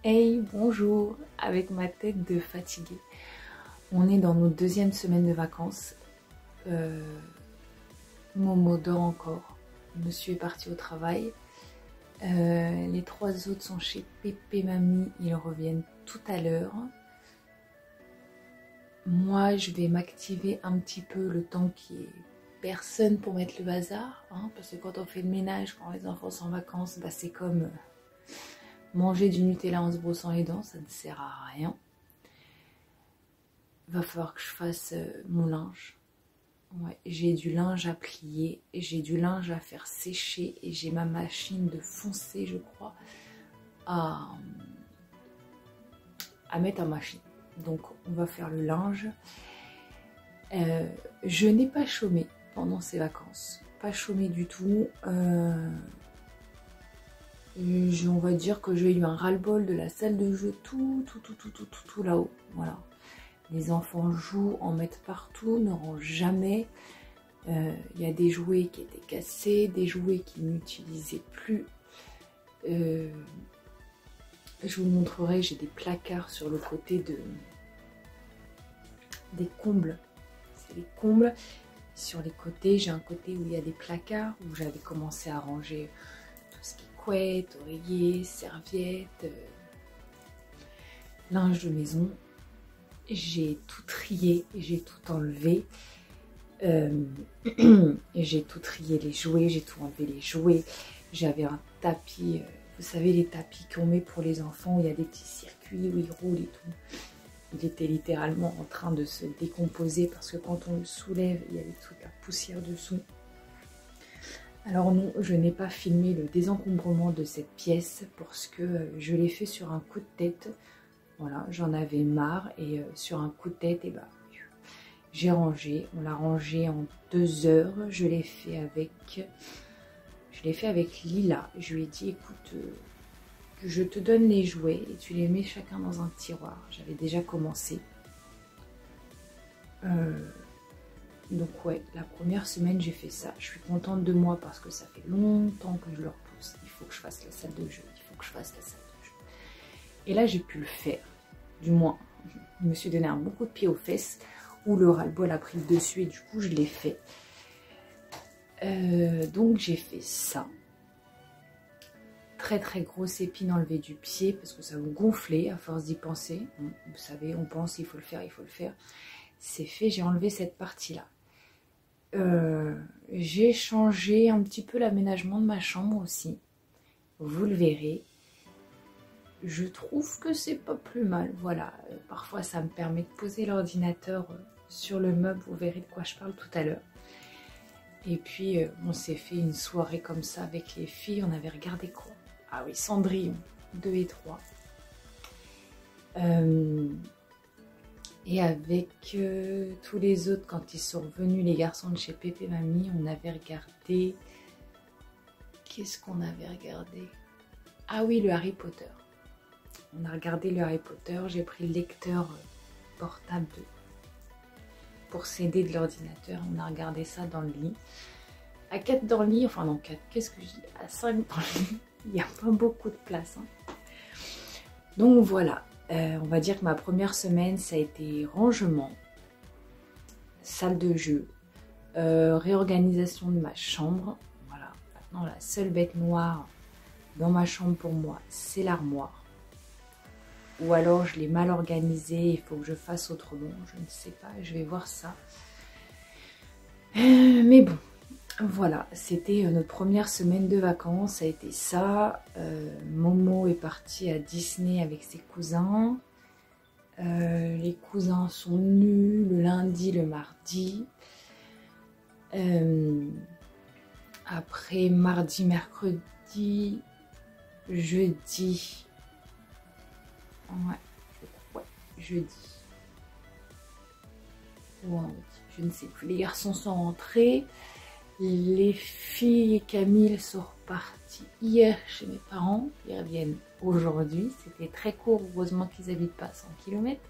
Hey, bonjour, avec ma tête de fatiguée. On est dans nos deuxième semaine de vacances. Momo dort encore. Monsieur est parti au travail. Les trois autres sont chez Pépé Mamie. Ils reviennent tout à l'heure. Moi, je vais m'activer un petit peu le temps qu'il n'y ait personne pour mettre le bazar. Parce que quand on fait le ménage, quand les enfants sont en vacances, bah, c'est comme manger du Nutella en se brossant les dents. Ça ne sert à rien. Va falloir que je fasse mon linge. Ouais, j'ai du linge à plier, j'ai du linge à faire sécher et j'ai ma machine de foncer, je crois, à mettre en machine. Donc on va faire le linge. Je n'ai pas chômé pendant ces vacances, pas chômé du tout. On va dire que j'ai eu un ras-le-bol de la salle de jeu tout là-haut. Voilà. Les enfants jouent, en mettent partout, ne rangent jamais. Il y a des jouets qui étaient cassés, des jouets qu'ils n'utilisaient plus. Je vous montrerai, j'ai des placards sur le côté des combles. C'est les combles. Sur les côtés, j'ai un côté où il y a des placards, où j'avais commencé à ranger tout ce qui est couette, oreiller, serviettes, linge de maison. J'ai tout trié, j'ai tout enlevé. J'ai tout trié les jouets, j'ai tout enlevé les jouets. J'avais un tapis, vous savez les tapis qu'on met pour les enfants, où il y a des petits circuits, où ils roulent et tout. Il était littéralement en train de se décomposer parce que quand on le soulève, il y a des trucs à poussière dessous. Alors non, je n'ai pas filmé le désencombrement de cette pièce parce que je l'ai fait sur un coup de tête. Voilà, j'en avais marre et sur un coup de tête, et bah, j'ai rangé. On l'a rangé en 2 heures. Je l'ai fait avec Lila. Je lui ai dit, écoute, je te donne les jouets et tu les mets chacun dans un tiroir. J'avais déjà commencé. Donc ouais, la première semaine, j'ai fait ça. Je suis contente de moi parce que ça fait longtemps que je le repousse. Il faut que je fasse la salle de jeu. Et là, j'ai pu le faire. Du moins, je me suis donné un bon coup de pied aux fesses où le ras-le-bol a pris le dessus et du coup, je l'ai fait. Donc, j'ai fait ça. Très grosse épine enlevée du pied parce que ça me gonflait à force d'y penser. Vous savez, on pense il faut le faire, il faut le faire. C'est fait, j'ai enlevé cette partie-là. J'ai changé un petit peu l'aménagement de ma chambre aussi. Vous le verrez. Je trouve que c'est pas plus mal, voilà. Parfois ça me permet de poser l'ordinateur sur le meuble, vous verrez de quoi je parle tout à l'heure. Et puis on s'est fait une soirée comme ça avec les filles, on avait regardé quoi? Ah oui, Cendrillon, 2 et 3. Et avec tous les autres, quand ils sont revenus, les garçons de chez Pépé Mamie, on avait regardé... Qu'est-ce qu'on avait regardé? Ah oui, le Harry Potter. On a regardé le Harry Potter, j'ai pris le lecteur portable pour s'aider de l'ordinateur. On a regardé ça dans le lit. À 4 dans le lit, enfin non 4, qu'est-ce que je dis? À 5 dans le lit, il n'y a pas beaucoup de place. Donc voilà, on va dire que ma première semaine, ça a été rangement, salle de jeu, réorganisation de ma chambre. Voilà, maintenant la seule bête noire dans ma chambre pour moi, c'est l'armoire. Ou alors je l'ai mal organisé, il faut que je fasse autrement, je ne sais pas, je vais voir ça. Mais bon, voilà, c'était notre première semaine de vacances, ça a été ça. Momo est parti à Disney avec ses cousins. Les cousins sont venus le lundi, le mardi. Après mardi, mercredi, jeudi... Ouais, jeudi. Ouais, je ne sais plus. Les garçons sont rentrés. Les filles et Camille sont reparties hier chez mes parents. Ils reviennent aujourd'hui. C'était très court. Heureusement qu'ils n'habitent pas à 100 km.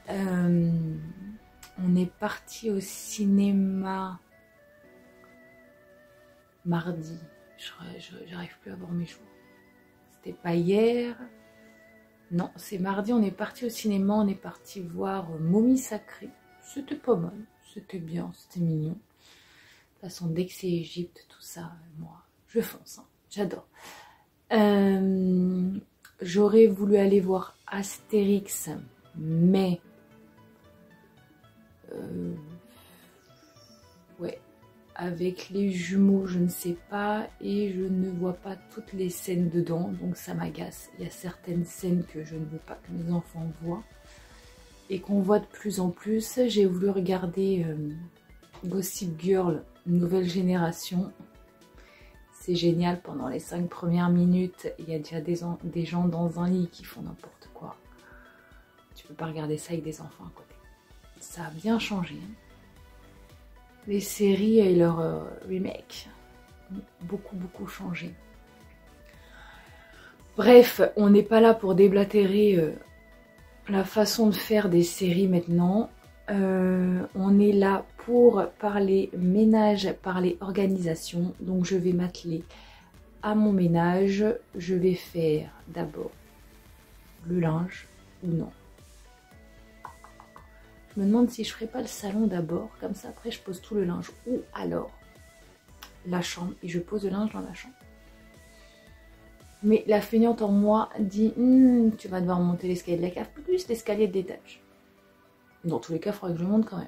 On est parti au cinéma mardi. J'arrive plus à voir mes jours. C'était pas hier. Non, c'est mardi, on est parti au cinéma, on est parti voir Momie Sacrée. C'était pas mal, c'était bien, c'était mignon. De toute façon, dès que c'est Égypte, tout ça, moi, je fonce, hein, j'adore. J'aurais voulu aller voir Astérix, mais... ouais, avec les jumeaux, je ne sais pas, et je ne vois pas toutes les scènes dedans, donc ça m'agace. Il y a certaines scènes que je ne veux pas que mes enfants voient, et qu'on voit de plus en plus. J'ai voulu regarder Gossip Girl, nouvelle génération. C'est génial, pendant les 5 premières minutes, il y a déjà des gens dans un lit qui font n'importe quoi. Tu peux pas regarder ça avec des enfants à côté. Ça a bien changé, hein. Les séries et leurs remakes ont beaucoup changé. Bref, on n'est pas là pour déblatérer la façon de faire des séries maintenant. On est là pour parler ménage, parler organisation. Donc je vais m'atteler à mon ménage. Je vais faire d'abord le linge ou non. Je me demande si je ferais pas le salon d'abord, comme ça après je pose tout le linge. Ou alors la chambre et je pose le linge dans la chambre. Mais la feignante en moi dit tu vas devoir monter l'escalier de la cave plus l'escalier de l'étage. Dans tous les cas, il faudrait que je monte quand même.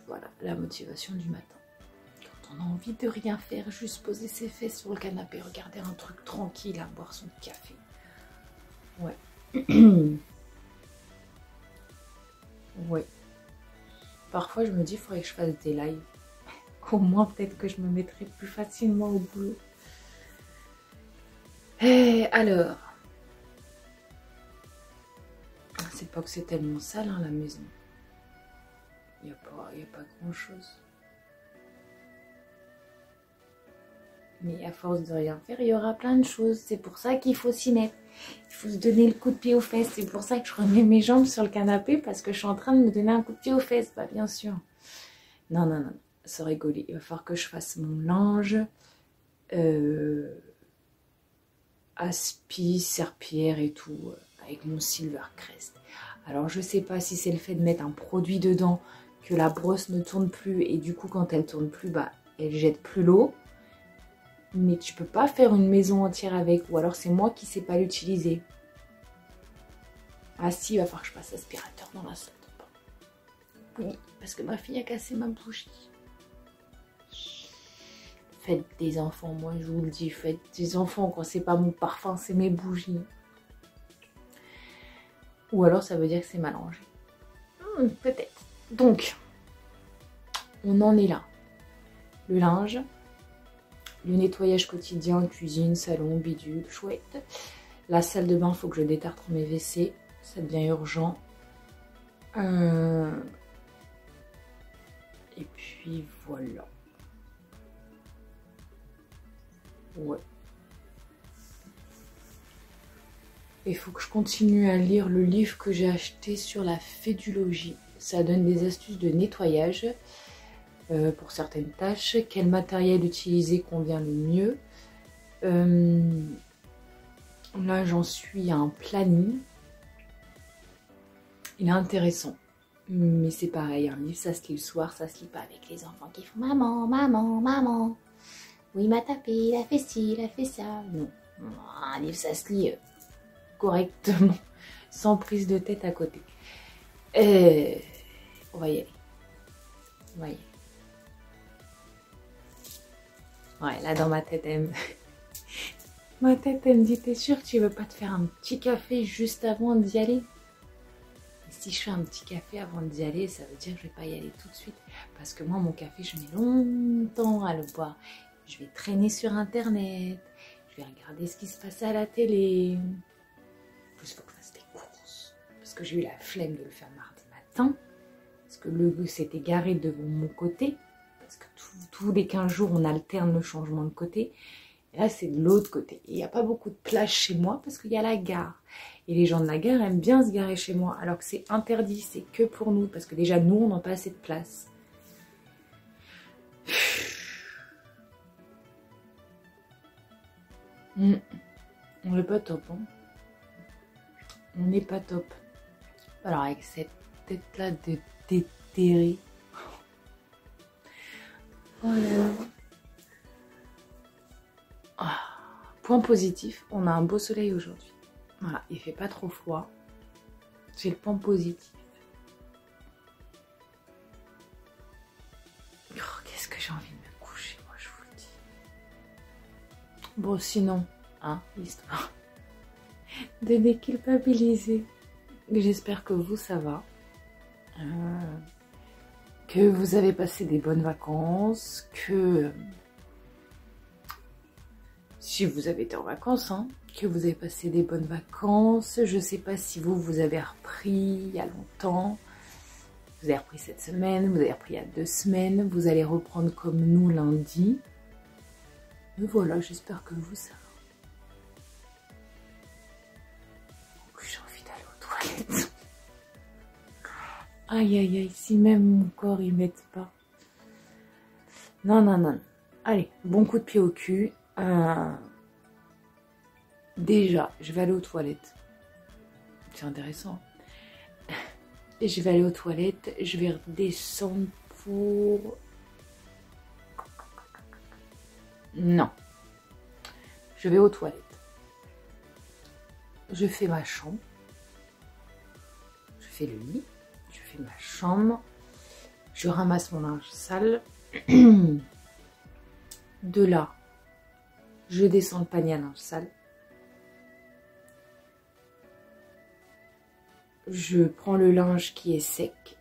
Voilà, la motivation du matin. Quand on a envie de rien faire, juste poser ses fesses sur le canapé, regarder un truc tranquille, à boire son café. Ouais. Ouais. Parfois, je me dis, il faudrait que je fasse des lives. Au moins, peut-être que je me mettrai plus facilement au boulot. Et alors, c'est pas que c'est tellement sale, hein, la maison. Il n'y a pas grand-chose. Mais à force de rien faire, il y aura plein de choses. C'est pour ça qu'il faut s'y mettre. Il faut se donner le coup de pied aux fesses. C'est pour ça que je remets mes jambes sur le canapé parce que je suis en train de me donner un coup de pied aux fesses. Bah bien sûr. Non. Sans rigoler. Il va falloir que je fasse mon linge. Aspi, serpillère et tout. Avec mon Silvercrest. Alors je sais pas si c'est le fait de mettre un produit dedans que la brosse ne tourne plus. Et du coup quand elle tourne plus, bah elle jette plus l'eau. Mais tu peux pas faire une maison entière avec. Ou alors c'est moi qui sais pas l'utiliser. Ah si, il va falloir que je passe aspirateur dans la salle de bain. Oui, parce que ma fille a cassé ma bougie. Faites des enfants, moi je vous le dis. Faites des enfants quand c'est pas mon parfum, c'est mes bougies. Ou alors ça veut dire que c'est mal rangé. Peut-être. Donc, on en est là. Le linge. Le nettoyage quotidien, cuisine, salon, bidule, chouette. La salle de bain, il faut que je détartre mes WC. Ça devient urgent. Et puis voilà. Ouais. Il faut que je continue à lire le livre que j'ai acheté sur la fédulogie. Ça donne des astuces de nettoyage. Pour certaines tâches, quel matériel utiliser convient le mieux. Là j'en suis à un planning. Il est intéressant, mais c'est pareil, un livre ça se lit le soir, ça se lit pas avec les enfants qui font maman, oui il m'a tapé, il a fait ci, il a fait ça. Non, un livre ça se lit correctement, sans prise de tête à côté. On va y aller. Ouais, là dans ma tête, elle me dit, t'es sûre que tu veux pas te faire un petit café juste avant d'y aller? Et si je fais un petit café avant d'y aller, ça veut dire que je vais pas y aller tout de suite. Parce que moi, mon café, je mets longtemps à le boire. Je vais traîner sur internet, je vais regarder ce qui se passe à la télé. En plus, il faut que je fasse des courses. Parce que j'ai eu la flemme de le faire mardi matin. Parce que le bus s'était garé devant mon côté. Parce que tous les 15 jours, on alterne le changement de côté. Et là, c'est de l'autre côté. Il n'y a pas beaucoup de place chez moi parce qu'il y a la gare. Et les gens de la gare aiment bien se garer chez moi. Alors que c'est interdit, c'est que pour nous. Parce que déjà, nous, on n'a pas assez de place. On n'est pas top, hein. On n'est pas top. Alors avec cette tête-là de déterré. Oh là là. Ah. Point positif, on a un beau soleil aujourd'hui. Voilà, il fait pas trop froid. C'est le point positif. Oh, qu'est-ce que j'ai envie de me coucher, moi je vous le dis. Bon sinon, hein, l'histoire de déculpabiliser. J'espère que vous, ça va. Que vous avez passé des bonnes vacances. Que si vous avez été en vacances, hein, que vous avez passé des bonnes vacances. Je sais pas si vous avez repris il y a longtemps. Vous avez repris cette semaine, vous avez repris il y a 2 semaines. Vous allez reprendre comme nous lundi. Mais voilà, j'espère que vous, ça va. J'ai envie d'aller aux toilettes. Aïe aïe aïe, si même mon corps il m'aide pas. Non, non, non. Allez, bon coup de pied au cul. Déjà, je vais aller aux toilettes. C'est intéressant. Je vais aller aux toilettes. Je vais redescendre pour... Non. Je vais aux toilettes. Je fais ma chambre. Je fais le lit. Je fais ma chambre. Je ramasse mon linge sale. De là, je descends le panier à linge sale. Je prends le linge qui est sec.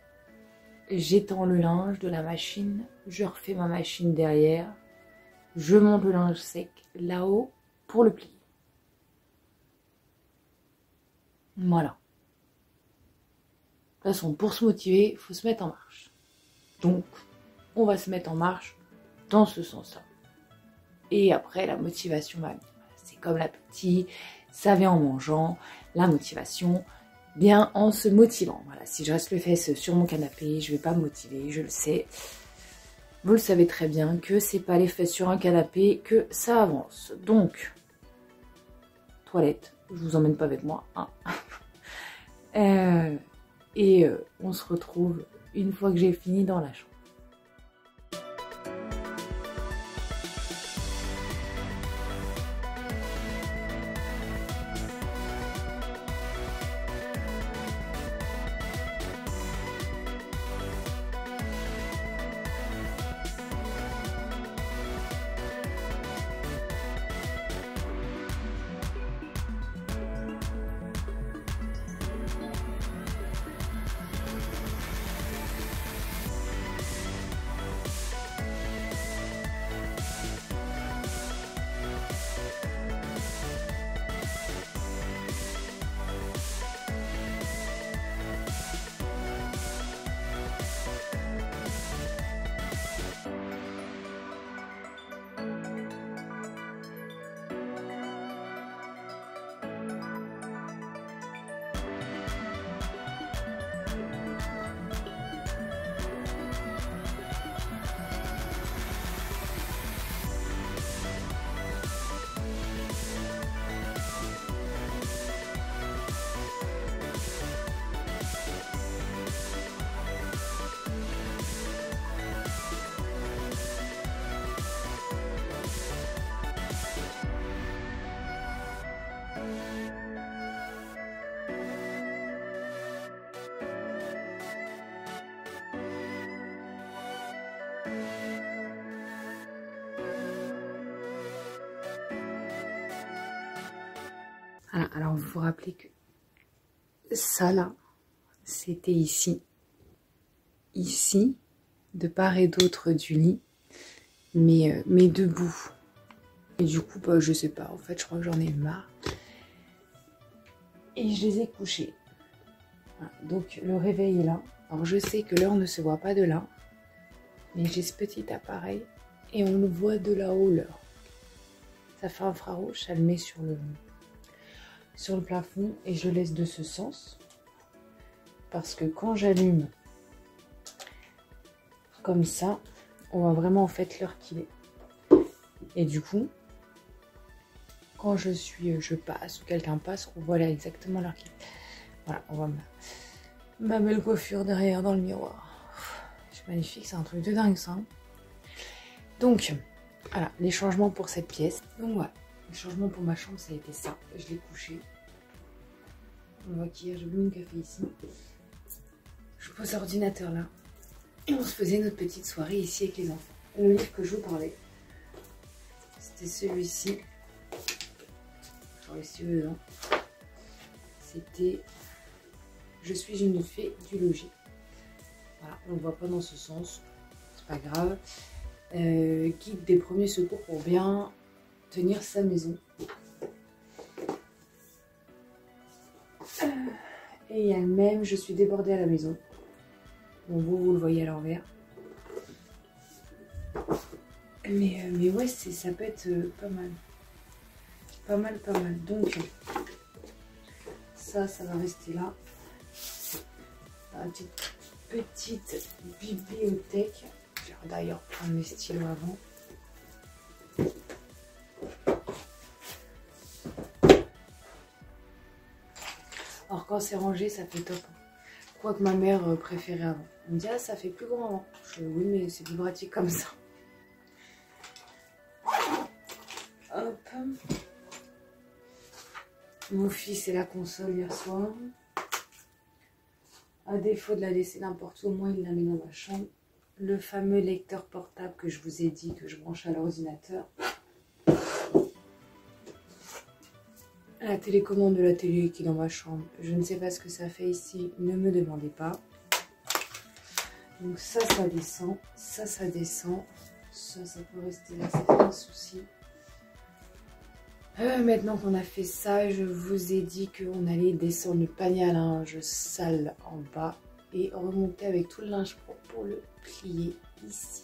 J'étends le linge de la machine. Je refais ma machine derrière. Je monte le linge sec là-haut pour le plier. Voilà. De toute façon, pour se motiver, il faut se mettre en marche. Donc, on va se mettre en marche dans ce sens-là. Et après, la motivation va venir. C'est comme l'appétit, ça vient en mangeant. La motivation vient en se motivant. Voilà, si je reste le fesse sur mon canapé, je ne vais pas me motiver, je le sais. Vous le savez très bien que c'est pas les fesses sur un canapé que ça avance. Donc, toilette, je vous emmène pas avec moi. Hein. On se retrouve une fois que j'ai fini dans la chambre. Alors, vous vous rappelez que ça là, c'était ici. Ici, de part et d'autre du lit, mais debout. Et du coup, bah, je sais pas, en fait, je crois que j'en ai marre. Et je les ai couchés. Voilà, donc, le réveil est là. Alors, je sais que l'heure ne se voit pas de là, mais j'ai ce petit appareil et on le voit de là-haut, l'heure. Ça fait infrarouge, ça le met sur le plafond et je laisse de ce sens. Parce que quand j'allume comme ça, on voit vraiment en fait l'heure qu'il est. Et du coup, quand je passe ou quelqu'un passe, on voit là exactement leur kit. Voilà, on voit ma belle coiffure derrière dans le miroir. C'est magnifique, c'est un truc de dingue ça. Donc, voilà, les changements pour cette pièce. Donc voilà, les changements pour ma chambre, ça a été ça. Je l'ai couché. On voit qu'hier, j'ai bu mon café ici. Je pose l'ordinateur là. Et on se faisait notre petite soirée ici avec les enfants. Le livre que je vous parlais, c'était celui-ci. J'en ai su dedans. C'était Je suis une fée du logis. Voilà, on ne le voit pas dans ce sens. C'est pas grave. Guide des premiers secours pour bien tenir sa maison. Et il y a le même, je suis débordée à la maison. Bon, vous le voyez à l'envers. Mais ouais, ça peut être pas mal. Pas mal. Donc, ça va rester là. Une petite bibliothèque. Je vais d'ailleurs prendre mes stylos avant. Alors quand c'est rangé, ça fait top. Quoique ma mère préférait avant. Elle me dit, ah, ça fait plus grand avant. Oui, mais c'est plus pratique comme ça. Hop. Mon fils et la console hier soir. À défaut de la laisser n'importe où, au moins il la met dans ma chambre. Le fameux lecteur portable que je vous ai dit que je branche à l'ordinateur. La télécommande de la télé qui est dans ma chambre. Je ne sais pas ce que ça fait ici, ne me demandez pas. Donc ça descend. Ça descend. Ça peut rester là, c'est pas un souci. Maintenant qu'on a fait ça, je vous ai dit qu'on allait descendre le panier à linge sale en bas et remonter avec tout le linge propre pour le plier ici.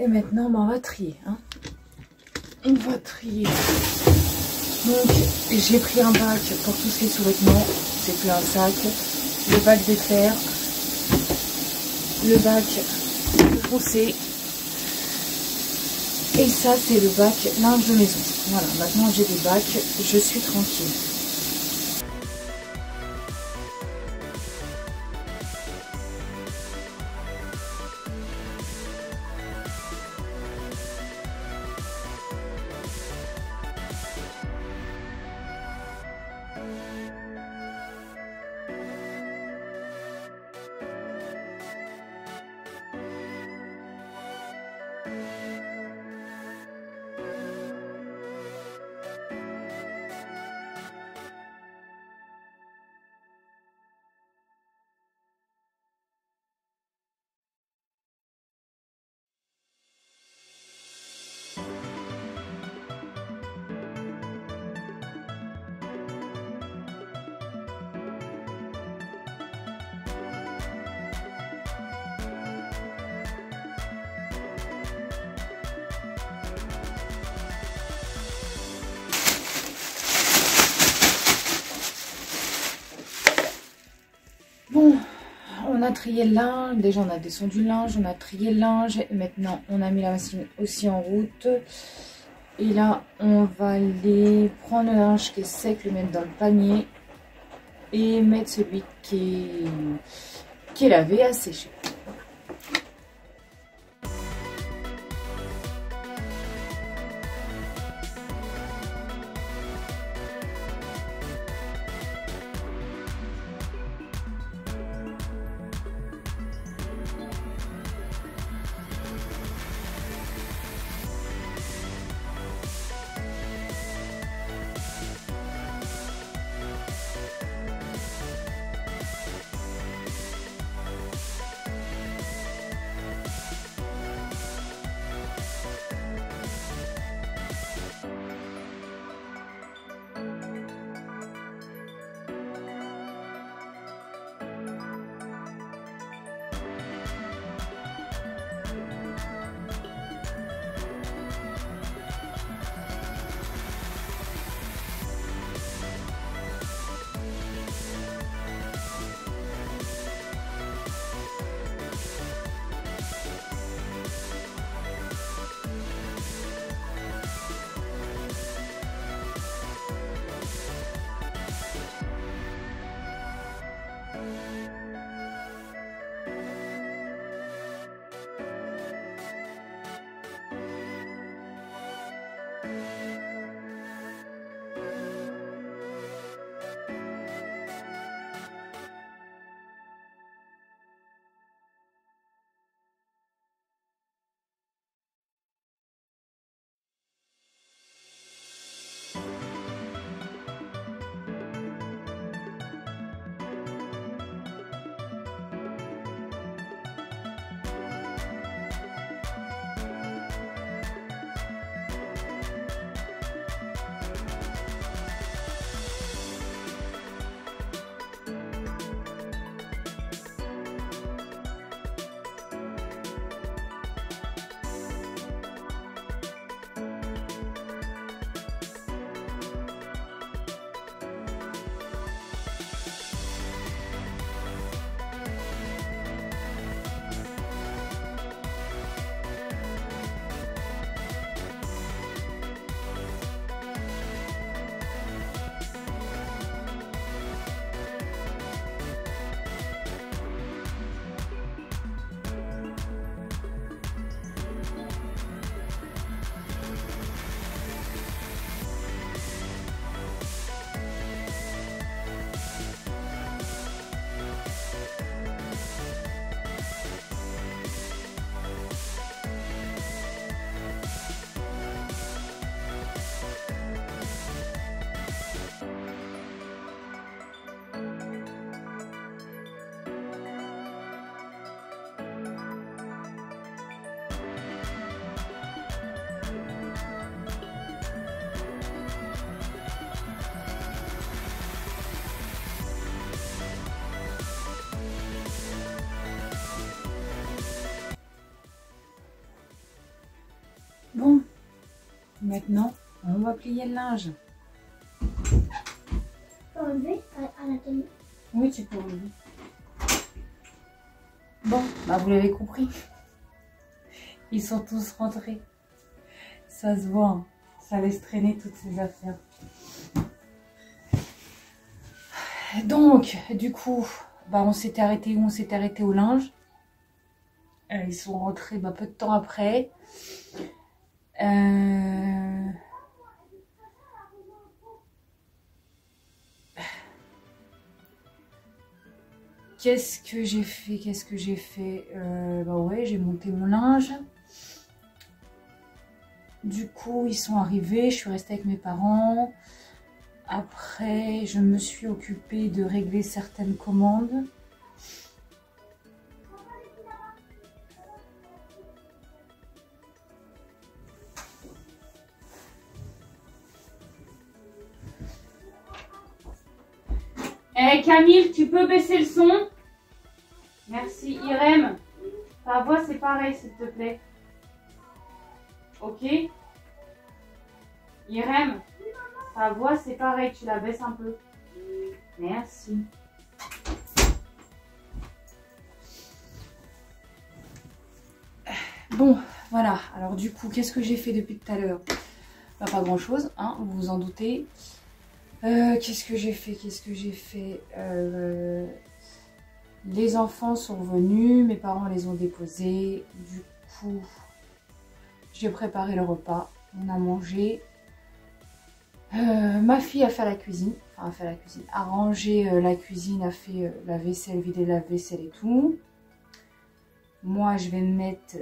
Et maintenant, on va trier. Hein. On va trier. Donc, j'ai pris un bac pour tous ces sous-vêtements. C'est plus un sac. Le bac d'éclair. Le bac foncé. Et ça, c'est le bac linge de maison. Voilà, maintenant j'ai des bacs. Je suis tranquille. Bon, on a trié le linge, déjà on a descendu le linge, on a trié le linge, et maintenant on a mis la machine aussi en route. Et là, on va aller prendre le linge qui est sec, le mettre dans le panier et mettre celui qui est lavé à sécher. Maintenant, on va plier le linge. Faut enlever à la tenue. Oui, tu peux enlever. Bon, bah vous l'avez compris. Ils sont tous rentrés. Ça se voit, hein. Ça laisse traîner toutes ces affaires. Donc, du coup, bah on s'était arrêté où? On s'était arrêté au linge. Ils sont rentrés bah, peu de temps après. Qu'est-ce que j'ai fait? Bah ouais, j'ai monté mon linge. Du coup, ils sont arrivés, je suis restée avec mes parents. Après, je me suis occupée de régler certaines commandes. Eh Camille, tu peux baisser le son? Merci. Irem, ta voix c'est pareil s'il te plaît. Ok? Irem, ta voix c'est pareil, tu la baisses un peu. Merci. Bon, voilà. Alors du coup, qu'est-ce que j'ai fait depuis tout à l'heure? Bah, pas grand chose, hein, vous vous en doutez. Qu'est-ce que j'ai fait? Les enfants sont venus, mes parents les ont déposés. Du coup, j'ai préparé le repas, on a mangé. Ma fille a fait la cuisine, a rangé la cuisine, a fait la vaisselle, vidé la vaisselle et tout. Moi, je vais me mettre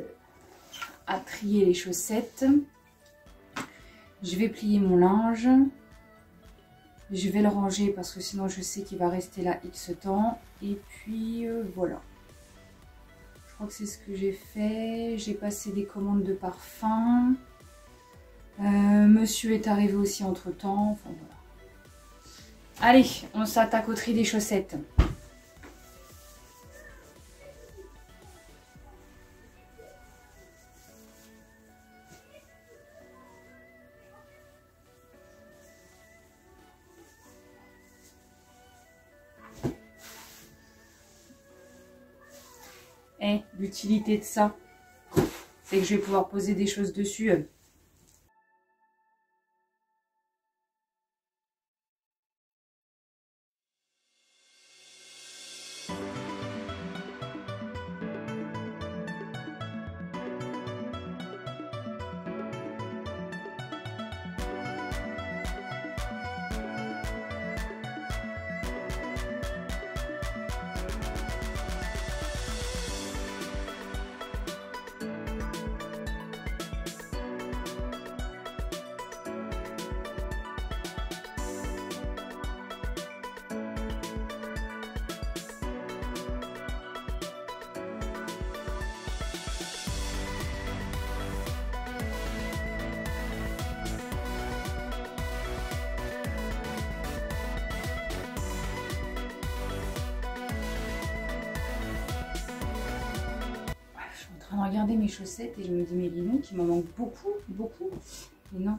à trier les chaussettes. Je vais plier mon linge. Je vais le ranger parce que sinon je sais qu'il va rester là X temps. Et puis voilà. Je crois que c'est ce que j'ai fait. J'ai passé des commandes de parfum. Monsieur est arrivé aussi entre temps. Enfin voilà. Allez, on s'attaque au tri des chaussettes. L'utilité de ça, c'est que je vais pouvoir poser des choses dessus. Je suis en train de regarder mes chaussettes et je me dis mais dis donc, il m'en manque beaucoup. Mais non.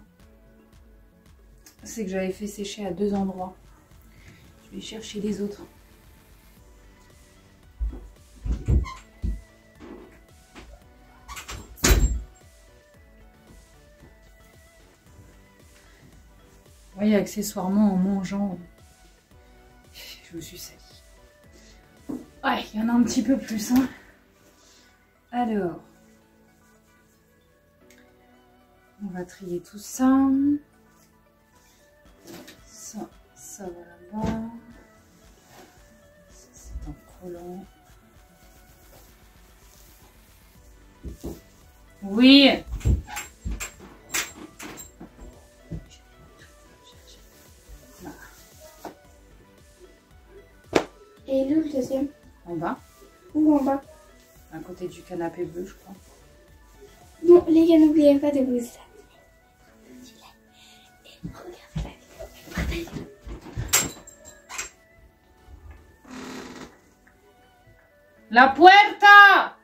C'est que j'avais fait sécher à 2 endroits. Je vais chercher les autres. Vous voyez, accessoirement en mangeant, je me suis salie. Ouais, il y en a un petit peu plus, hein. Alors, on va trier tout ça. Ça va là-bas. Ça, c'est en collant. Oui. Voilà. Et d'où le deuxième? En bas. Où en bas? À côté du canapé bleu, je crois. Bon, les gars, n'oubliez pas de vous abonner. Et regardez la vidéo et partagez. La puerta!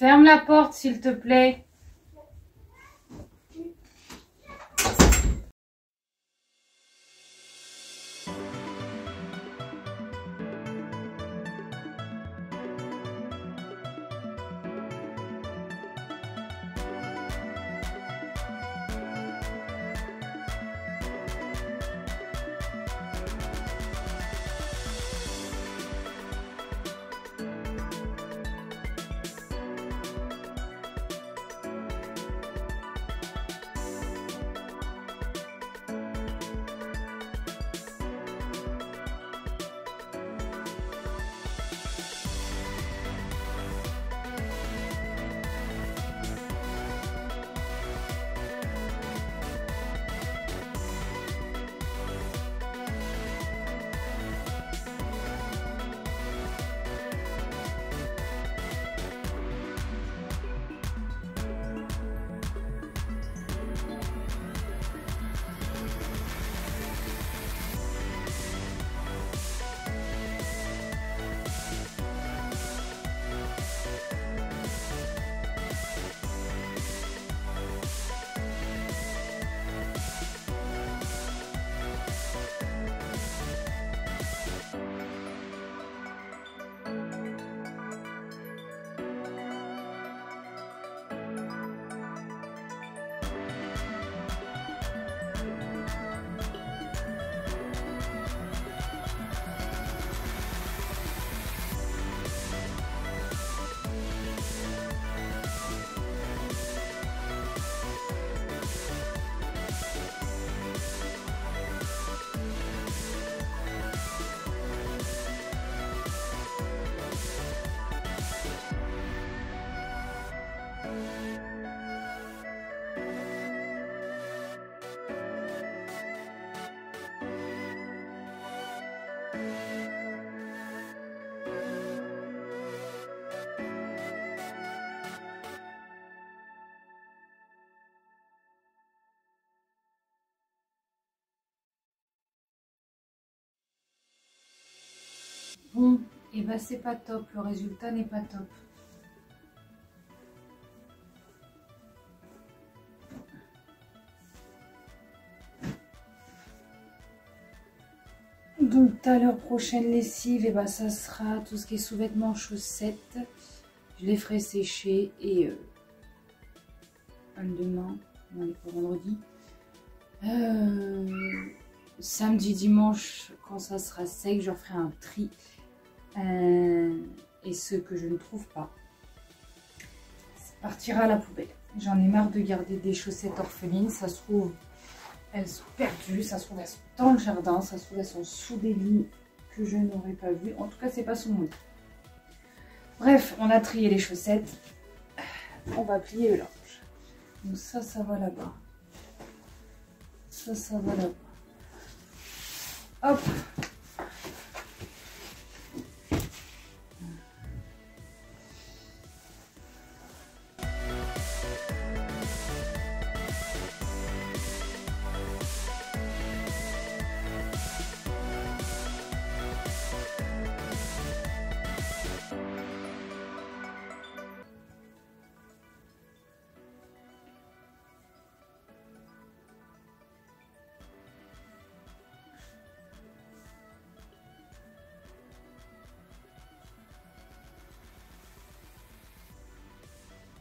Ferme la porte, s'il te plaît. Bon, et bah c'est pas top, le résultat n'est pas top. Donc tout à l'heure, prochaine lessive, et bah ça sera tout ce qui est sous-vêtements, chaussettes. Je les ferai sécher et demain, on est pas vendredi. Samedi, dimanche, quand ça sera sec, je ferai un tri. Et ce que je ne trouve pas, ça partira à la poubelle. J'en ai marre de garder des chaussettes orphelines. Ça se trouve, elles sont perdues. Ça se trouve, elles sont dans le jardin. Ça se trouve, elles sont sous des lits que je n'aurais pas vu. En tout cas, c'est pas sous mon lit. Bref, on a trié les chaussettes. On va plier le linge. Donc ça va là-bas. Ça va là-bas. Hop.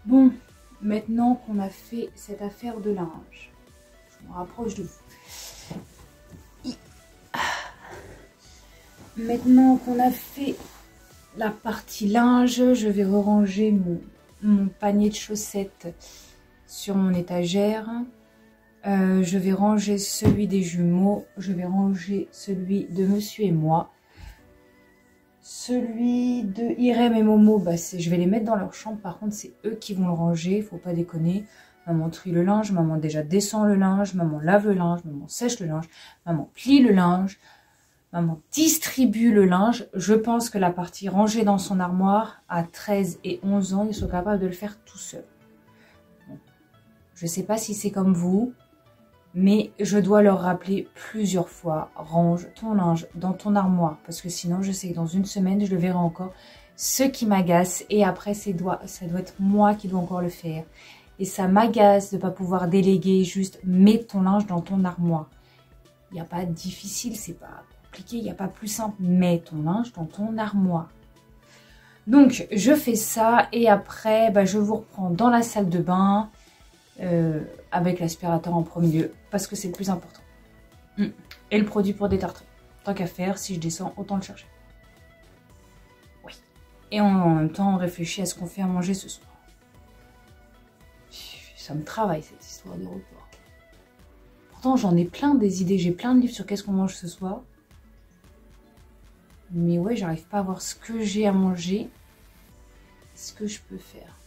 Bon, maintenant qu'on a fait cette affaire de linge, je me rapproche de vous. Maintenant qu'on a fait la partie linge, je vais ranger mon panier de chaussettes sur mon étagère. Je vais ranger celui des jumeaux, je vais ranger celui de Monsieur et moi. Celui de Irem et Momo, bah je vais les mettre dans leur chambre. Par contre, c'est eux qui vont le ranger. Faut pas déconner. Maman trie le linge. Maman déjà descend le linge. Maman lave le linge. Maman sèche le linge. Maman plie le linge. Maman distribue le linge. Je pense que la partie rangée dans son armoire, à 13 et 11 ans, ils sont capables de le faire tout seuls. Bon. Je sais pas si c'est comme vous. Mais je dois leur rappeler plusieurs fois, range ton linge dans ton armoire. Parce que sinon, je sais que dans une semaine, je le verrai encore. ce qui m'agace. Et après, ça doit être moi qui dois encore le faire. Et ça m'agace de ne pas pouvoir déléguer, juste mets ton linge dans ton armoire. Il n'y a pas de difficile, c'est pas compliqué, il n'y a pas plus simple. Mets ton linge dans ton armoire. Donc, je fais ça et après, je vous reprends dans la salle de bain avec l'aspirateur en premier lieu parce que c'est le plus important. Et le produit pour détartrer. Tant qu'à faire, si je descends, autant le chercher. Oui. Et en même temps, on réfléchit à ce qu'on fait à manger ce soir. Ça me travaille cette histoire de repas. Pourtant, j'en ai plein des idées. J'ai plein de livres sur qu'est-ce qu'on mange ce soir. Mais ouais, j'arrive pas à voir ce que j'ai à manger. Ce que je peux faire.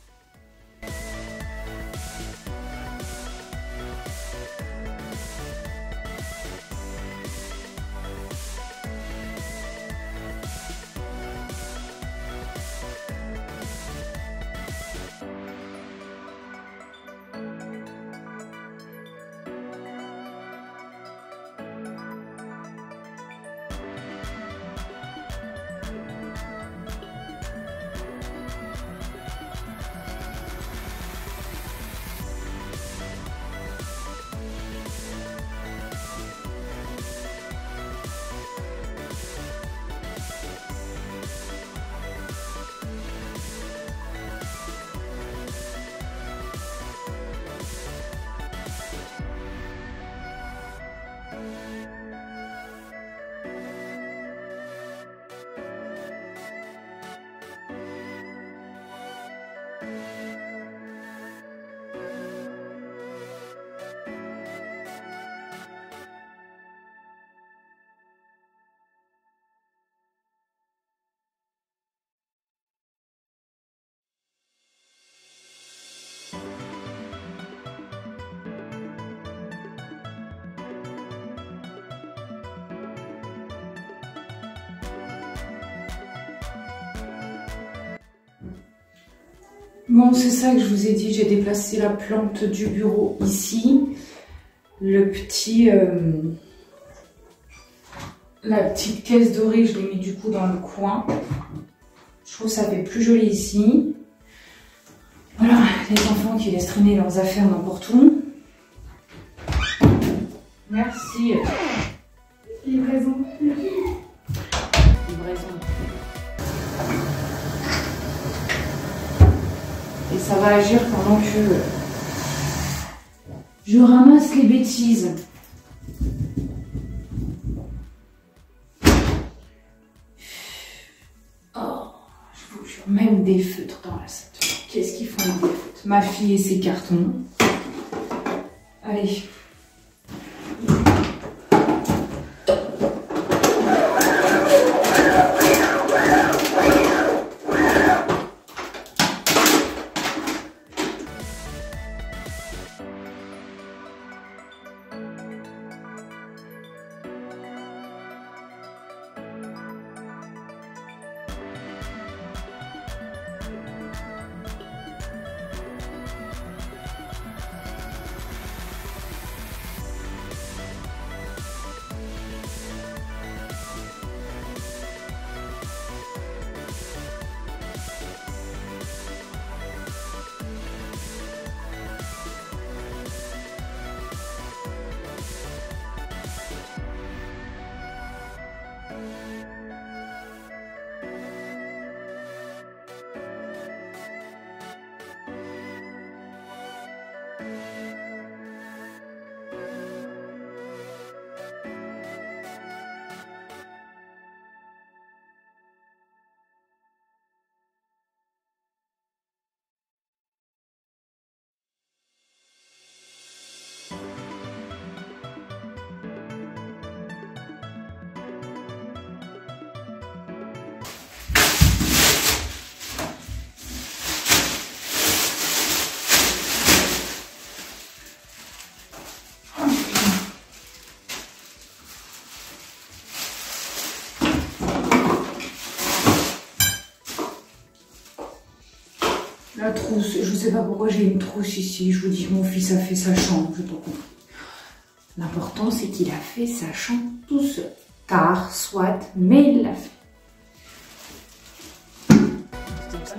Bon, c'est ça que je vous ai dit, j'ai déplacé la plante du bureau ici. Le petit... la petite caisse dorée, je l'ai mis du coup dans le coin. Je trouve que ça fait plus joli ici. Voilà, les enfants qui laissent traîner leurs affaires n'importe où. Merci. Livraison. Livraison. Et ça va agir pendant que je ramasse les bêtises. Oh, je vous jure, même des feutres dans la salle. Qu'est-ce qu'ils font avec des feutres? Ma fille et ses cartons. Allez. La trousse, je sais pas pourquoi j'ai une trousse ici. Je vous dis, mon fils a fait sa chambre, je n'ai pas compris. L'important, c'est qu'il a fait sa chambre tout seul. Tard, soit, mais il l'a fait. tout ça.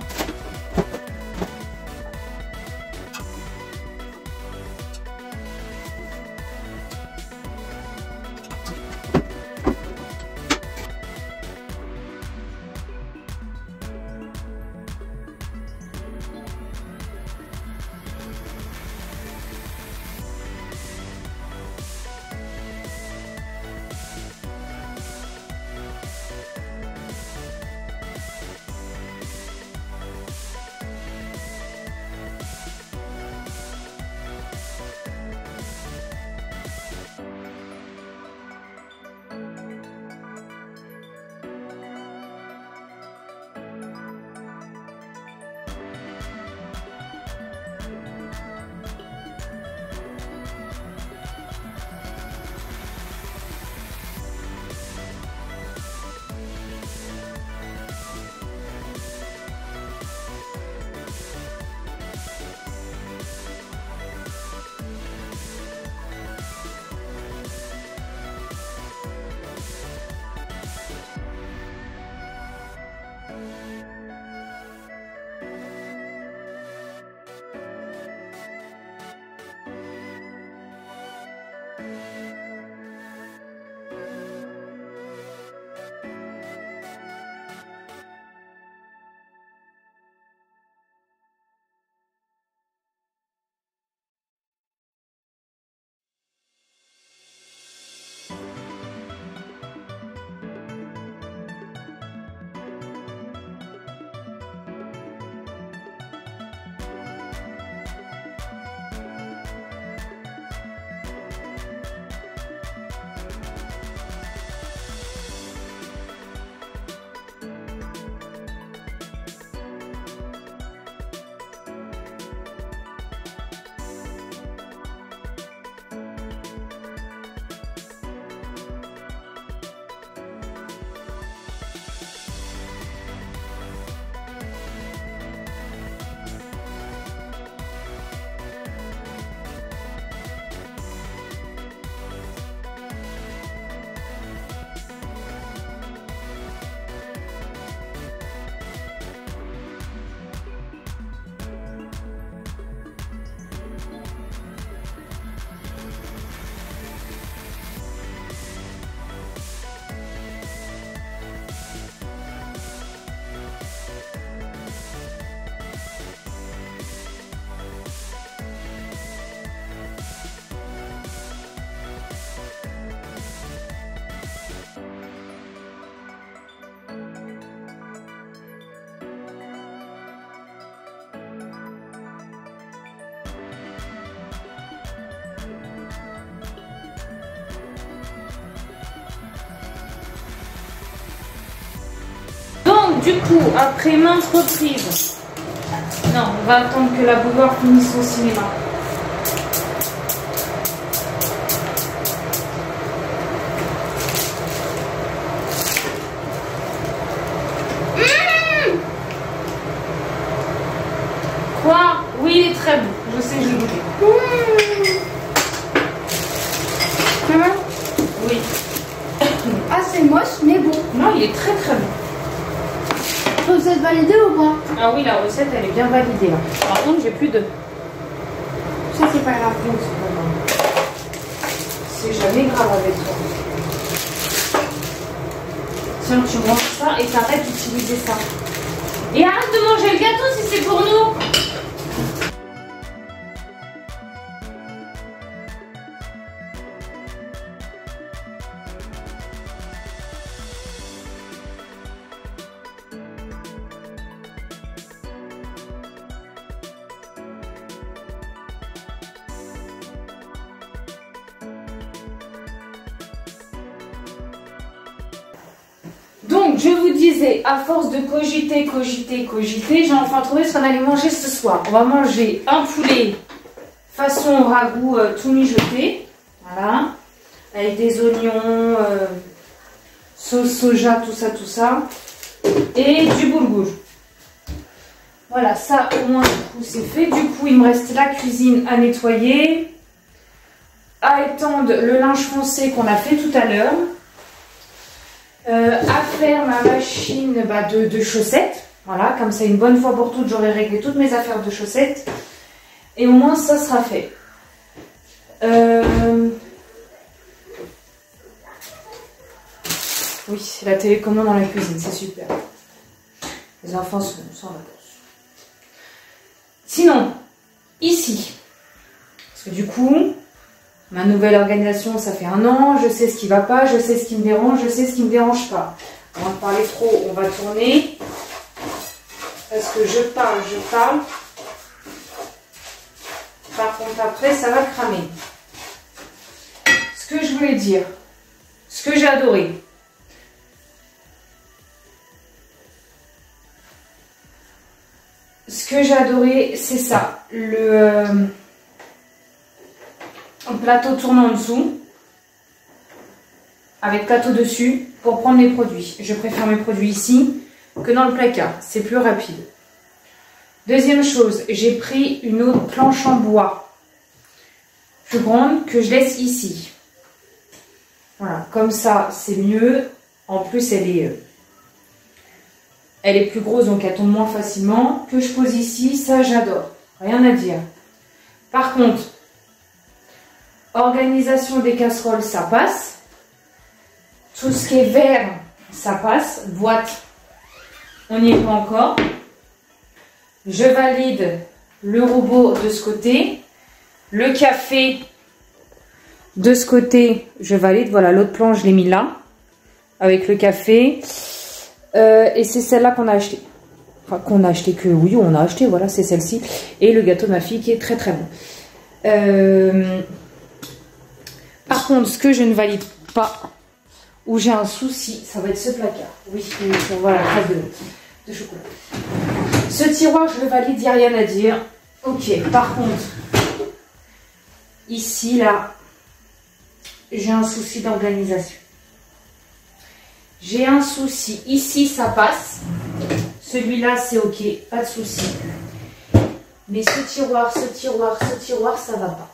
Du coup, après maintes reprises, non, on va attendre que la bouilloire finisse son cinéma. Quoi? Oui, il est très bon. Je sais, je l'ai goûté. Oui. Ah, c'est moche, mais bon. Non, il est très très bon. Recette validée ou pas? Ah oui, la recette, elle est bien validée là. Par contre, j'ai plus de... Ça, c'est pas grave. Non, c'est pas grave. C'est jamais grave avec toi. Tiens, tu manges ça et t'arrêtes d'utiliser ça. Et arrête de manger le gâteau si c'est pour nous. Donc, je vous disais, à force de cogiter, j'ai enfin trouvé ce qu'on allait manger ce soir. On va manger un poulet façon ragoût tout mijoté. Voilà. Avec des oignons, sauce soja, tout ça. Et du boulgour. Voilà, ça au moins, du coup, c'est fait. Du coup, il me reste la cuisine à nettoyer. À étendre le linge foncé qu'on a fait tout à l'heure. À faire ma machine de chaussettes. Voilà, comme ça, une bonne fois pour toutes, j'aurai réglé toutes mes affaires de chaussettes. Et au moins, ça sera fait. Oui, la télécommande dans la cuisine, c'est super. Les enfants sont en vacances. Sinon, ici, parce que du coup, ma nouvelle organisation, ça fait 1 an, je sais ce qui va pas, je sais ce qui me dérange, je sais ce qui me dérange pas. Avant de parler trop, on va tourner. Parce que je parle. Par contre, après, ça va cramer. Ce que je voulais dire, ce que j'ai adoré. Ce que j'ai adoré, c'est ça. Le plateau tournant en dessous. Avec plateau dessus pour prendre les produits. Je préfère mes produits ici que dans le placard. C'est plus rapide. Deuxième chose, j'ai pris une autre planche en bois. Plus grande que je laisse ici. Voilà, comme ça, c'est mieux. En plus, elle est plus grosse, donc elle tombe moins facilement. Que je pose ici, ça, j'adore. Rien à dire. Par contre, organisation des casseroles, ça passe. Tout ce qui est verre, ça passe. Boîte, on n'y est pas encore. Je valide le robot de ce côté. Le café de ce côté, je valide. Voilà, l'autre planche, je l'ai mis là. Avec le café. Et c'est celle-là qu'on a acheté. Enfin, qu'on a acheté que... Oui, on a acheté, voilà, c'est celle-ci. Et le gâteau de ma fille qui est très très bon. Par contre, ce que je ne valide pas, où j'ai un souci, ça va être ce placard. Oui, on voit la trace de chocolat. Ce tiroir, je le valide, il n'y a rien à dire. Ok, par contre, ici, là, j'ai un souci d'organisation. J'ai un souci. Ici, ça passe. Celui-là, c'est ok, pas de souci. Mais ce tiroir, ça va pas.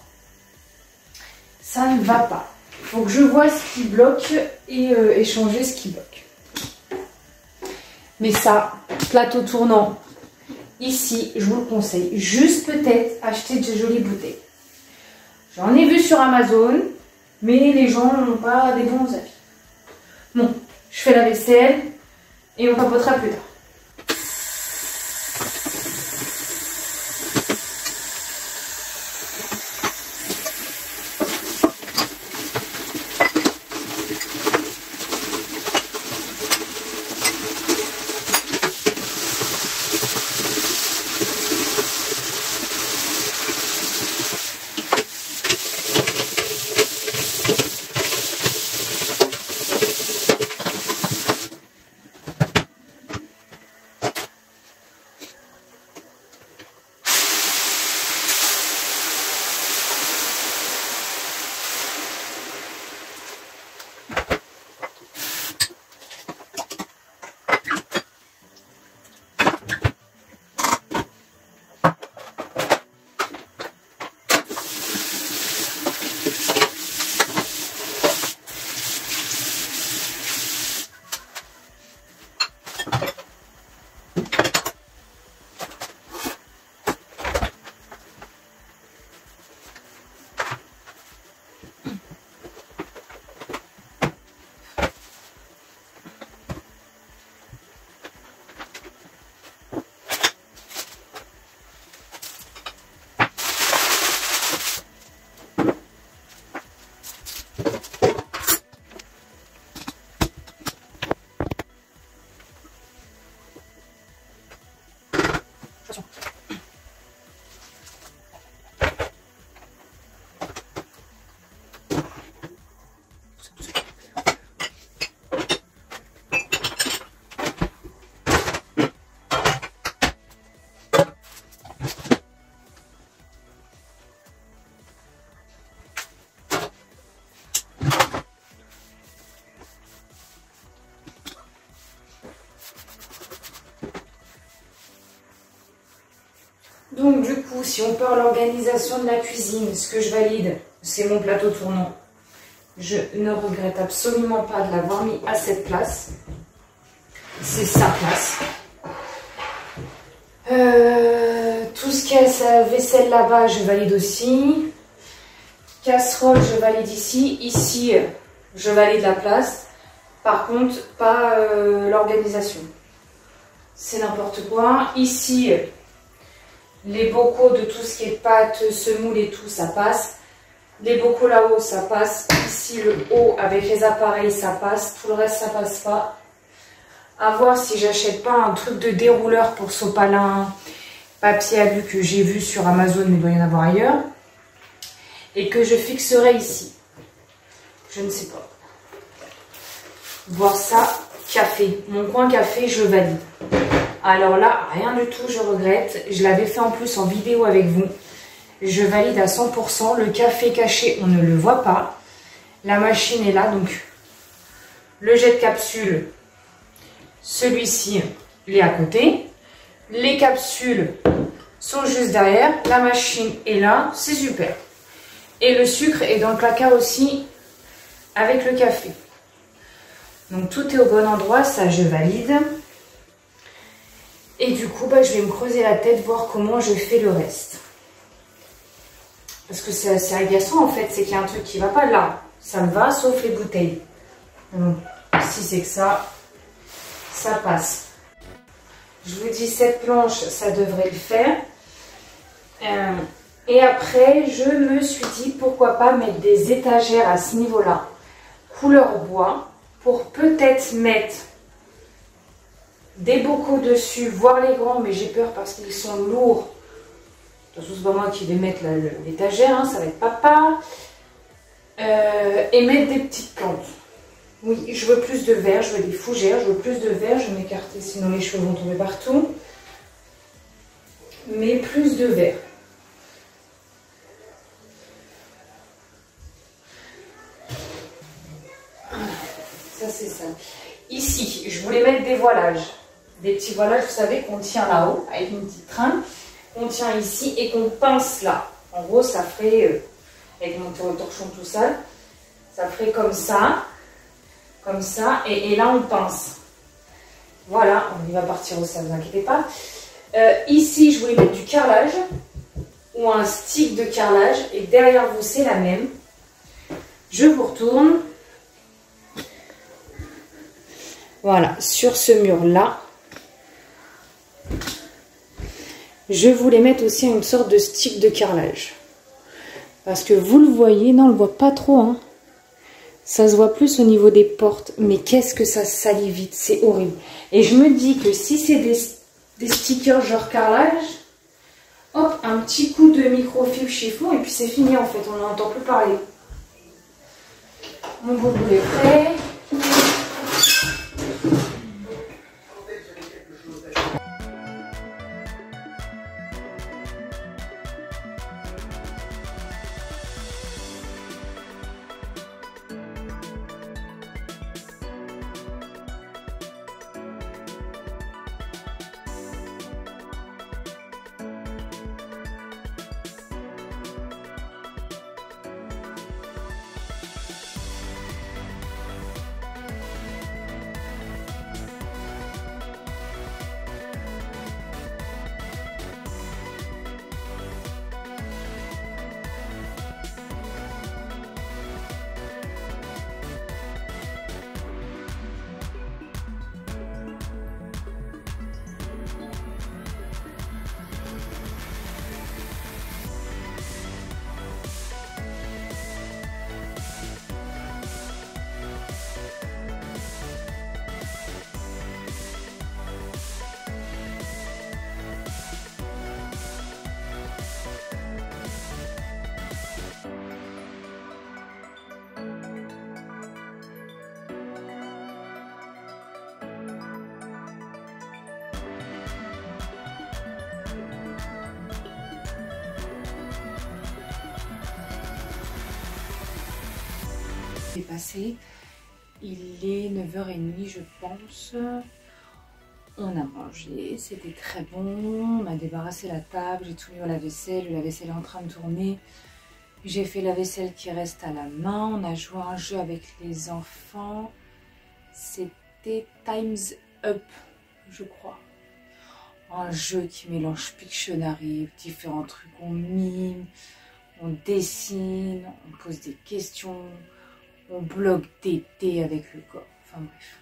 Ça ne va pas. Il faut que je vois ce qui bloque et changer ce qui bloque. Mais ça, plateau tournant, ici, je vous le conseille. Juste peut-être acheter de jolies bouteilles. J'en ai vu sur Amazon, mais les gens n'ont pas des bons avis. Bon, je fais la vaisselle et on papotera plus tard. Donc du coup, si on parle l'organisation de la cuisine, ce que je valide, c'est mon plateau tournant. Je ne regrette absolument pas de l'avoir mis à cette place. C'est sa place. Tout ce qui est vaisselle là-bas, je valide aussi. Casserole, je valide ici. Ici, je valide la place. Par contre, pas l'organisation. C'est n'importe quoi. Ici, les bocaux de tout ce qui est pâte, semoule et tout, ça passe. Les bocaux là-haut, ça passe. Ici, le haut, avec les appareils, ça passe. Tout le reste, ça passe pas. À voir si j'achète pas un truc de dérouleur pour sopalin, papier alu que j'ai vu sur Amazon, mais il doit y en avoir ailleurs. Et que je fixerai ici. Je ne sais pas. Voir ça, café. Mon coin café, je valide. Alors là, rien du tout, je regrette. Je l'avais fait en plus en vidéo avec vous. Je valide à 100%. Le café caché, on ne le voit pas. La machine est là, donc le jet de capsule, celui-ci, il est à côté. Les capsules sont juste derrière. La machine est là, c'est super. Et le sucre est dans le placard aussi avec le café. Donc tout est au bon endroit, ça je valide. Et du coup, je vais me creuser la tête, voir comment je fais le reste. Parce que c'est assez agaçant en fait, c'est qu'il y a un truc qui ne va pas là. Ça me va, sauf les bouteilles. Donc, si c'est que ça passe. Je vous dis, cette planche, ça devrait le faire. Et après, je me suis dit, pourquoi pas mettre des étagères à ce niveau-là, couleur bois, pour peut-être mettre des bocaux dessus, voire les grands, mais j'ai peur parce qu'ils sont lourds. De toute façon, c'est pas moi qui vais mettre l'étagère, hein, ça va être papa. Et mettre des petites plantes. Oui, je veux plus de verre, je veux des fougères, je veux plus de verre, je vais m'écarter, sinon les cheveux vont tomber partout. Mais plus de verre. Ça, c'est ça. Ici, je voulais mettre des voilages. Des petits voilages, vous savez, qu'on tient là-haut, avec une petite tringle. On tient ici et qu'on pince là. En gros, ça ferait, avec mon torchon tout seul, ça ferait comme ça, et là, on pince. Voilà, il va partir au sol, ne vous inquiétez pas. Ici, je voulais mettre du carrelage, ou un stick de carrelage, et derrière vous, c'est la même. Je vous retourne. Voilà, sur ce mur-là, je voulais mettre aussi une sorte de stick de carrelage. Parce que vous le voyez, non, on ne le voit pas trop, hein. Ça se voit plus au niveau des portes, mais qu'est-ce que ça salit vite, c'est horrible. Et je me dis que si c'est des stickers genre carrelage, hop, un petit coup de microfibre chiffon, et puis c'est fini en fait, on n'entend plus parler. Mon boulot est prêt. Passé. Il est 9h30 je pense. On a mangé, c'était très bon. On a débarrassé la table, j'ai tout mis au lave-vaisselle. Le lave-vaisselle est en train de tourner. J'ai fait la vaisselle qui reste à la main. On a joué à un jeu avec les enfants. C'était Time's Up, je crois. un jeu qui mélange Pictionary, différents trucs, on mime, on dessine, on pose des questions, on bloque des dés avec le corps. Enfin bref,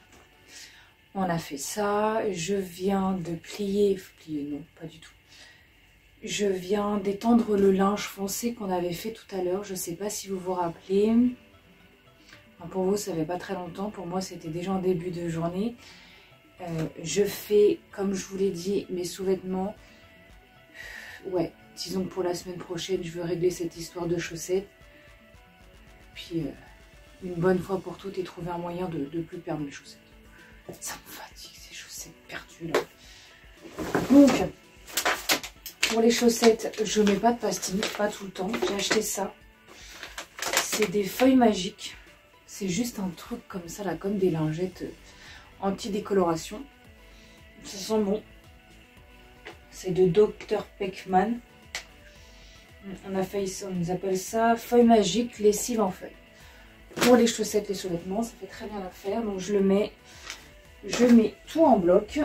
on a fait ça. Je viens de plier non, pas du tout. Je viens d'étendre le linge foncé qu'on avait fait tout à l'heure. Je ne sais pas si vous vous rappelez. Enfin, pour vous, ça fait pas très longtemps. Pour moi, c'était déjà en début de journée. Je fais, comme je vous l'ai dit, mes sous-vêtements. Ouais, disons que pour la semaine prochaine, je veux régler cette histoire de chaussettes. Puis, une bonne fois pour toutes, et trouver un moyen de ne plus perdre mes chaussettes. Ça me fatigue, ces chaussettes perdues là. Donc, pour les chaussettes, je mets pas de pastilles, pas tout le temps. J'ai acheté ça. C'est des feuilles magiques. C'est juste un truc comme ça, là, comme des lingettes anti-décoloration. Ça sent bon. C'est de Dr Peckman. On appelle ça feuille magique, lessive en feuille. Pour les chaussettes, les sous-vêtements, ça fait très bien l'affaire. Donc je mets tout en bloc.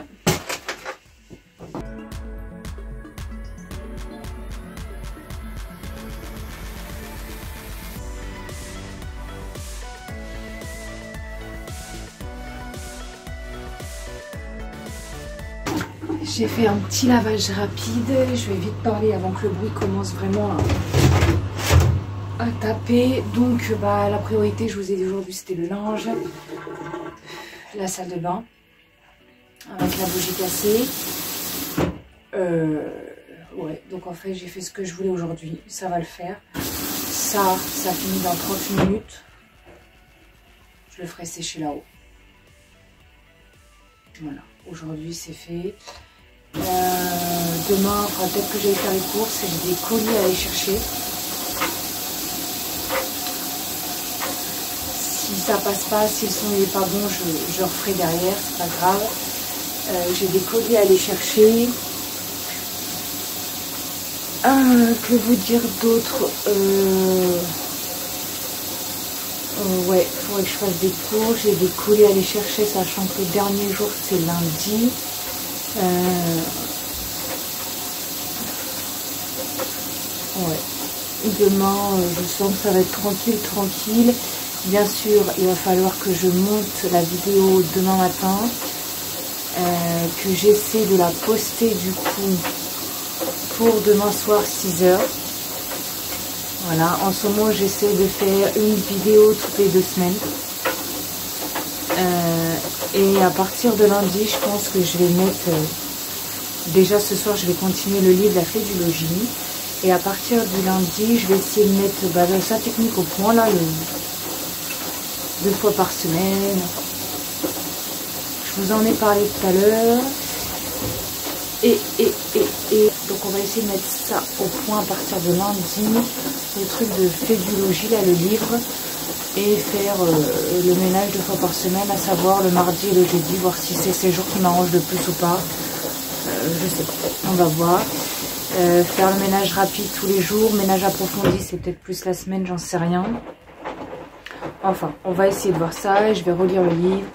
J'ai fait un petit lavage rapide. Je vais vite parler avant que le bruit commence vraiment à taper. Donc la priorité, je vous ai dit aujourd'hui, c'était le linge, la salle de bain avec la bougie cassée. Ouais, donc en fait j'ai fait ce que je voulais aujourd'hui, ça va le faire. Ça finit dans 30 minutes. Je le ferai sécher là-haut. Voilà, aujourd'hui c'est fait. Demain, peut-être que j'aille faire les courses et j'ai des colis à aller chercher. Si ça passe pas, si le son n'est pas bon, je referai derrière, c'est pas grave. J'ai des colis à aller chercher. Que vous dire d'autre? Ouais, il faudrait que je fasse des cours. J'ai des colis à aller chercher, sachant que le dernier jour c'est lundi. Ouais. Demain, je sens que ça va être tranquille. Bien sûr, il va falloir que je monte la vidéo demain matin, que j'essaie de la poster du coup pour demain soir 6h. Voilà, en ce moment j'essaie de faire une vidéo toutes les 2 semaines. Et à partir de lundi, je pense que je vais mettre... déjà ce soir, je vais continuer le livre La Fée du Logis. Et à partir du lundi, je vais essayer de mettre sa technique au point, là, 2 fois par semaine. Je vous en ai parlé tout à l'heure. Et donc on va essayer de mettre ça au point à partir de lundi. Le truc de Fée du Logis, là, le livre. Et faire le ménage 2 fois par semaine, à savoir le mardi et le jeudi, voir si c'est ces jours qui m'arrangent le plus ou pas. Je sais pas, on va voir. Faire le ménage rapide tous les jours, ménage approfondi, c'est peut-être plus la semaine, j'en sais rien. Enfin, on va essayer de voir ça, je vais relire le livre,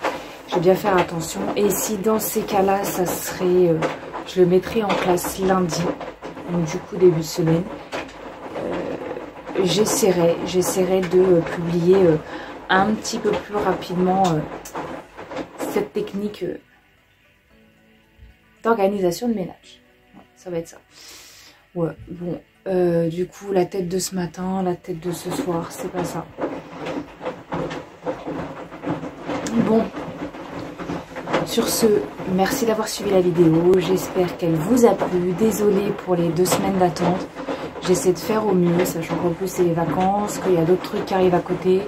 je vais bien faire attention. Et si dans ces cas-là, ça serait... je le mettrai en place lundi, donc du coup début de semaine. J'essaierai de publier un petit peu plus rapidement cette technique d'organisation de ménage. Ouais, ça va être ça. Ouais, bon, du coup, la tête de ce matin, la tête de ce soir, c'est pas ça. Bon, sur ce, merci d'avoir suivi la vidéo. J'espère qu'elle vous a plu. Désolée pour les 2 semaines d'attente. J'essaie de faire au mieux, sachant qu'en plus c'est les vacances, qu'il y a d'autres trucs qui arrivent à côté.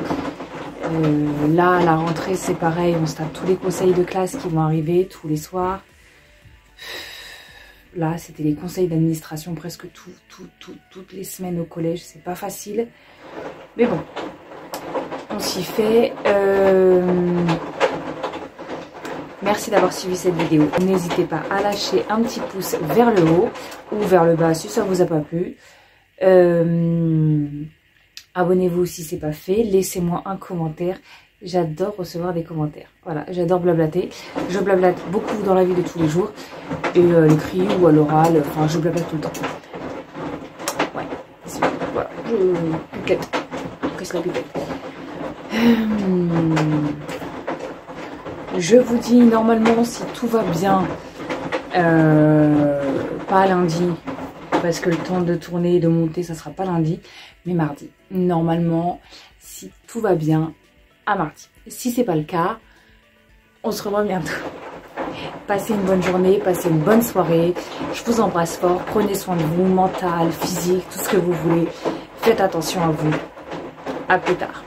Là, à la rentrée, c'est pareil, on se tape tous les conseils de classe qui vont arriver tous les soirs. Là, c'était les conseils d'administration presque toutes les semaines au collège. C'est pas facile. Mais bon, on s'y fait. Merci d'avoir suivi cette vidéo. N'hésitez pas à lâcher un petit pouce vers le haut ou vers le bas si ça vous a pas plu. Abonnez-vous si c'est pas fait. Laissez-moi un commentaire. J'adore recevoir des commentaires. Voilà, j'adore blablater. Je blablate beaucoup dans la vie de tous les jours. Et l'écrit ou à l'oral, enfin je blablate tout le temps. Ouais, voilà, je casse la pipette. Je vous dis normalement si tout va bien, pas lundi, parce que le temps de tourner et de monter ça sera pas lundi, mais mardi. Normalement, si tout va bien, à mardi. Si c'est pas le cas, on se revoit bientôt. Passez une bonne journée, passez une bonne soirée. Je vous embrasse fort. Prenez soin de vous, mental, physique, tout ce que vous voulez. Faites attention à vous. À plus tard.